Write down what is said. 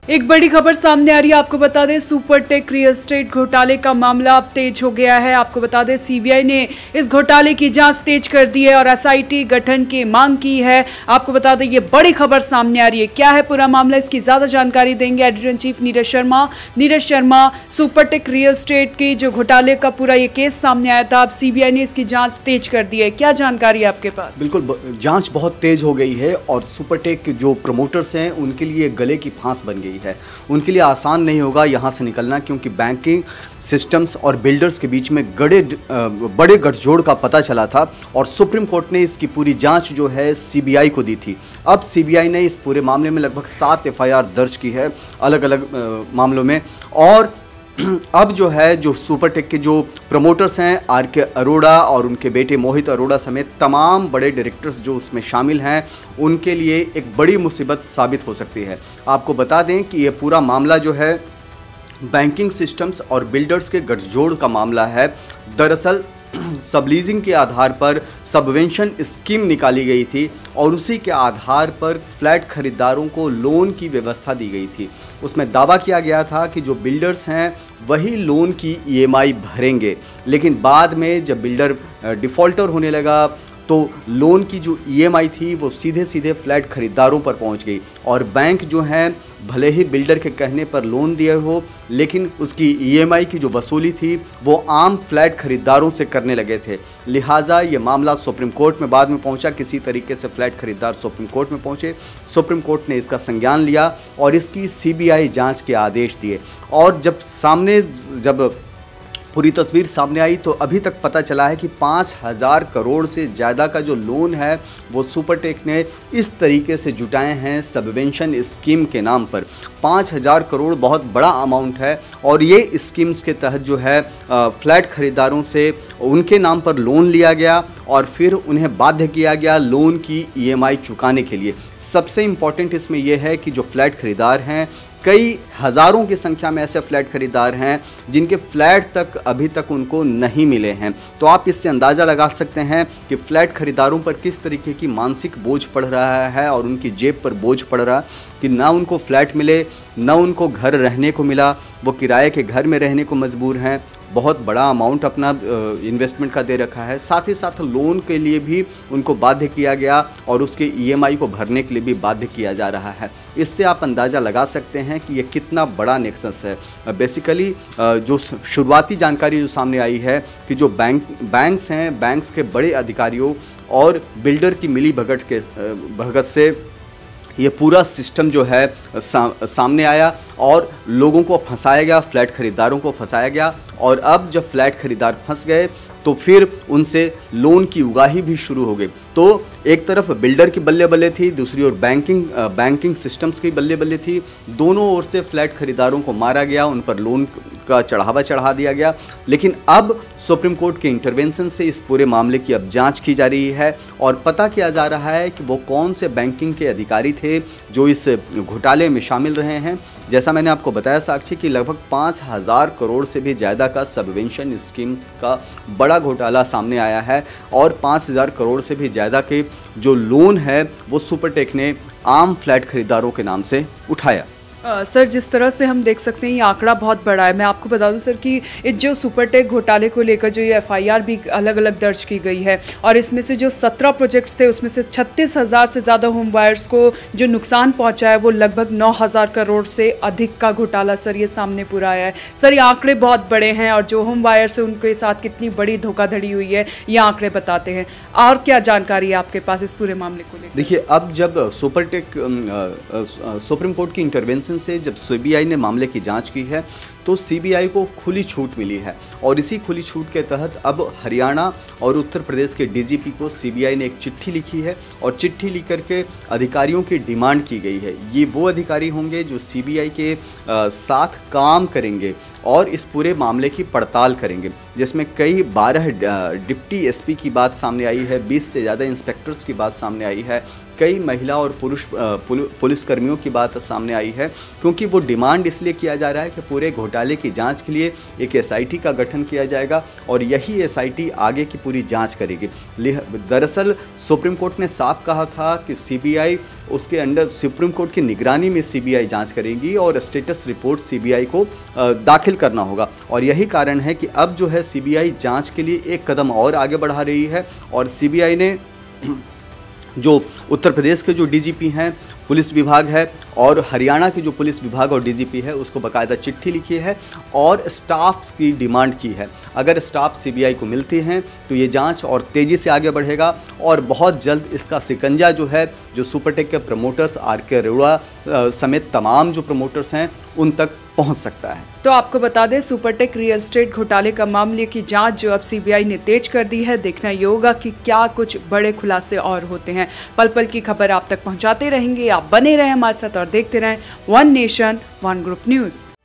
एक बड़ी खबर सामने आ रही है। आपको बता दें, सुपरटेक रियल एस्टेट घोटाले का मामला अब तेज हो गया है। आपको बता दें, सीबीआई ने इस घोटाले की जांच तेज कर दी है और एसआईटी गठन की मांग की है। आपको बता दें, ये बड़ी खबर सामने आ रही है। क्या है पूरा मामला, इसकी ज्यादा जानकारी देंगे editor in chief Neeraj Sharma. Neeraj Sharma, Supertech real estate की जो घोटाले का पूरा ये केस सामने आया था, अब सीबीआई ने इसकी जाँच तेज कर दी है। क्या जानकारी है आपके पास? बिल्कुल, जांच बहुत तेज हो गई है और सुपरटेक के जो प्रमोटर्स हैं उनके लिए गले की फांस बन गई है। उनके लिए आसान नहीं होगा यहाँ से निकलना, क्योंकि बैंकिंग सिस्टम्स और बिल्डर्स के बीच में बड़े गठजोड़ का पता चला था और सुप्रीम कोर्ट ने इसकी पूरी जांच जो है सीबीआई को दी थी। अब सीबीआई ने इस पूरे मामले में लगभग 7 एफआईआर दर्ज की है अलग अलग मामलों में। और अब जो है, जो सुपरटेक के जो प्रमोटर्स हैं आर के अरोड़ा और उनके बेटे मोहित अरोड़ा समेत तमाम बड़े डायरेक्टर्स जो उसमें शामिल हैं, उनके लिए एक बड़ी मुसीबत साबित हो सकती है। आपको बता दें कि ये पूरा मामला जो है बैंकिंग सिस्टम्स और बिल्डर्स के गठजोड़ का मामला है। दरअसल सबलीजिंग के आधार पर सबवेंशन स्कीम निकाली गई थी और उसी के आधार पर फ्लैट खरीदारों को लोन की व्यवस्था दी गई थी। उसमें दावा किया गया था कि जो बिल्डर्स हैं वही लोन की ईएमआई भरेंगे, लेकिन बाद में जब बिल्डर डिफ़ॉल्टर होने लगा तो लोन की जो ईएमआई थी वो सीधे सीधे फ्लैट खरीदारों पर पहुंच गई और बैंक जो है भले ही बिल्डर के कहने पर लोन दिए हो, लेकिन उसकी ईएमआई की जो वसूली थी वो आम फ्लैट खरीदारों से करने लगे थे। लिहाजा ये मामला सुप्रीम कोर्ट में बाद में पहुंचा। किसी तरीके से फ्लैट खरीदार सुप्रीम कोर्ट में पहुंचे। सुप्रीम कोर्ट ने इसका संज्ञान लिया और इसकी सीबीआई जांच के आदेश दिए। और जब पूरी तस्वीर सामने आई तो अभी तक पता चला है कि 5,000 करोड़ से ज़्यादा का जो लोन है वो सुपरटेक ने इस तरीके से जुटाए हैं सबवेंशन स्कीम के नाम पर। 5,000 करोड़ बहुत बड़ा अमाउंट है और ये स्कीम्स के तहत जो है फ्लैट खरीदारों से उनके नाम पर लोन लिया गया और फिर उन्हें बाध्य किया गया लोन की ईएमआई चुकाने के लिए। सबसे इम्पॉर्टेंट इसमें यह है कि जो फ्लैट खरीदार हैं, कई हज़ारों की संख्या में ऐसे फ्लैट खरीदार हैं जिनके फ्लैट तक अभी तक उनको नहीं मिले हैं। तो आप इससे अंदाज़ा लगा सकते हैं कि फ्लैट खरीदारों पर किस तरीके की मानसिक बोझ पड़ रहा है और उनकी जेब पर बोझ पड़ रहा है कि ना उनको फ्लैट मिले, ना उनको घर रहने को मिला, वो किराए के घर में रहने को मजबूर हैं। बहुत बड़ा अमाउंट अपना इन्वेस्टमेंट का दे रखा है, साथ ही साथ लोन के लिए भी उनको बाध्य किया गया और उसके ईएमआई को भरने के लिए भी बाध्य किया जा रहा है। इससे आप अंदाज़ा लगा सकते हैं कि ये कितना बड़ा नेक्सस है। बेसिकली जो शुरुआती जानकारी जो सामने आई है कि जो बैंक्स हैं, बैंक्स के बड़े अधिकारियों और बिल्डर की मिली भगत से ये पूरा सिस्टम जो है सामने आया और लोगों को फंसाया गया, फ्लैट खरीदारों को फंसाया गया। और अब जब फ्लैट खरीदार फंस गए तो फिर उनसे लोन की उगाही भी शुरू हो गई। तो एक तरफ बिल्डर की बल्ले बल्ले थी, दूसरी ओर बैंकिंग सिस्टम्स की बल्ले बल्ले थी। दोनों ओर से फ्लैट खरीदारों को मारा गया, उन पर लोन का चढ़ा दिया गया। लेकिन अब सुप्रीम कोर्ट के इंटरवेंशन से इस पूरे मामले की अब जांच की जा रही है और पता किया जा रहा है कि वो कौन से बैंकिंग के अधिकारी थे जो इस घोटाले में शामिल रहे हैं। जैसा मैंने आपको बताया साक्षी कि लगभग 5,000 करोड़ से भी ज़्यादा का सबवेंशन स्कीम का बड़ा घोटाला सामने आया है और 5,000 करोड़ से भी ज़्यादा के जो लोन है वो सुपरटेक ने आम फ्लैट खरीदारों के नाम से उठाया। सर, जिस तरह से हम देख सकते हैं ये आंकड़ा बहुत बड़ा है। मैं आपको बता दूं सर कि इस जो सुपरटेक घोटाले को लेकर जो ये एफआईआर भी अलग अलग दर्ज की गई है और इसमें से जो 17 प्रोजेक्ट्स थे उसमें से 36,000 से ज़्यादा होम बायर्स को जो नुकसान पहुंचा है वो लगभग 9,000 करोड़ से अधिक का घोटाला सर ये सामने पूरा आया है। सर, ये आंकड़े बहुत बड़े हैं और जो होम बायर्स है उनके साथ कितनी बड़ी धोखाधड़ी हुई है ये आंकड़े बताते हैं। और क्या जानकारी है आपके पास इस पूरे मामले को लेकर? देखिए, अब जब सुप्रीम कोर्ट की इंटरवेंशन से जब सीबीआई ने मामले की जांच की है तो सीबीआई को खुली छूट मिली है और इसी खुली छूट के तहत अब हरियाणा और उत्तर प्रदेश के डीजीपी को सीबीआई ने एक चिट्ठी लिखी है और चिट्ठी लिख करके अधिकारियों की डिमांड की गई है। ये वो अधिकारी होंगे जो सीबीआई के साथ काम करेंगे और इस पूरे मामले की पड़ताल करेंगे, जिसमें कई 12 डिप्टी एसपी की बात सामने आई है, 20 से ज़्यादा इंस्पेक्टर्स की बात सामने आई है, कई महिला और पुरुष पुलिसकर्मियों की बात सामने आई है, क्योंकि वो डिमांड इसलिए किया जा रहा है कि पूरे घोटाले की जांच के लिए एक एसआईटी का गठन किया जाएगा और यही एसआईटी आगे की पूरी जांच करेगी। दरअसल सुप्रीम कोर्ट ने साफ कहा था कि सीबीआई उसके अंडर सुप्रीम कोर्ट की निगरानी में सीबीआई जांच करेगी और स्टेटस रिपोर्ट सीबीआई को दाखिल करना होगा, और यही कारण है कि अब जो है सीबीआई जांच के लिए एक कदम और आगे बढ़ा रही है। और सीबीआई ने जो उत्तर प्रदेश के जो डीजीपी हैं, पुलिस विभाग है, और हरियाणा के जो पुलिस विभाग और डीजीपी है, उसको बाकायदा चिट्ठी लिखी है और स्टाफ की डिमांड की है। अगर स्टाफ सीबीआई को मिलते हैं तो ये जांच और तेज़ी से आगे बढ़ेगा और बहुत जल्द इसका शिकंजा जो है, जो सुपरटेक के प्रमोटर्स आर.के. अरोड़ा समेत तमाम जो प्रमोटर्स हैं उन तक पहुंच सकता है। तो आपको बता दें, सुपरटेक रियल एस्टेट घोटाले का मामले की जांच जो अब सीबीआई ने तेज कर दी है। देखना ये होगा कि क्या कुछ बड़े खुलासे और होते हैं। पल पल की खबर आप तक पहुंचाते रहेंगे। आप बने रहें हमारे साथ और देखते रहें one nation one group news.